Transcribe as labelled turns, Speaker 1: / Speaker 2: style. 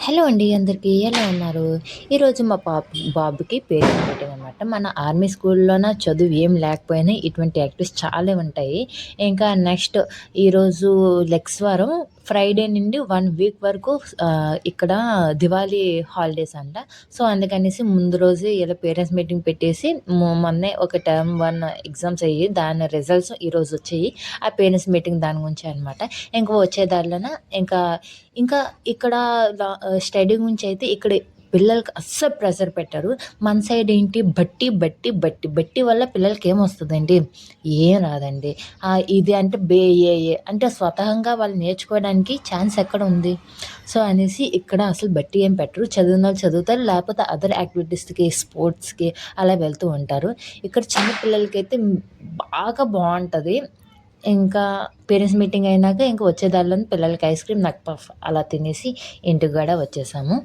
Speaker 1: Hello అండి అందరికీ ఎలా ఉన్నారు? ఈరోజు మా బాబుకి పేరెంట్స్ మీటింగ్ అనమాట. మన ఆర్మీ స్కూల్లోన చదువు ఏం లేకపోయినా ఇటువంటి యాక్టివిటీస్ చాలా ఉంటాయి. ఇంకా నెక్స్ట్ ఈరోజు లెక్స్ వారం ఫ్రైడే నుండి 1 వీక్ వరకు ఇక్కడ దివాళీ హాలిడేస్ అంట. సో, అందుకనేసి ముందు రోజే ఇలా పేరెంట్స్ మీటింగ్ పెట్టేసి మొన్నే ఒక టర్మ్ 1 ఎగ్జామ్స్ అయ్యి దాని రిజల్ట్స్ ఈరోజు వచ్చాయి. ఆ పేరెంట్స్ మీటింగ్ దాని గురించే అనమాట. ఇంకా వచ్చే దారిలోన ఇంకా ఇంకా ఇక్కడ స్టడీ గురించయితే ఇక్కడ పిల్లలకి అస్సలు ప్రెషర్ పెట్టరు. మన సైడ్ ఏంటి బట్టి, బట్టి, బట్టి, బట్టి వల్ల పిల్లలకేమొస్తదండి? ఏం రాదండి. ఇది అంటే ఏఏ అంటే స్వతహంగా వాళ్ళు నేర్చుకోవడానికి ఛాన్స్ ఎక్కడుంది? సో, అనేసి ఇక్కడ అసలు బట్టి ఏం పెట్టరు. చదివినోళ్ళు చదువుతారు. లేకపోతే అదర్ యాక్టివిటీస్‌కి, స్పోర్ట్స్‌కి అలా వెళ్తూ ఉంటారు. ఇక్కడ చిన్న పిల్లలకైతే బాగా బావుంటది. ఇంకా పేరెంట్స్ మీటింగ్ అయినాక ఇంక వచ్చే దారిలోనే పిల్లలకి ఐస్ క్రీమ్, నట్ పఫ్ అలా తినేసి ఇంటికి గూడా వచ్చేసాము.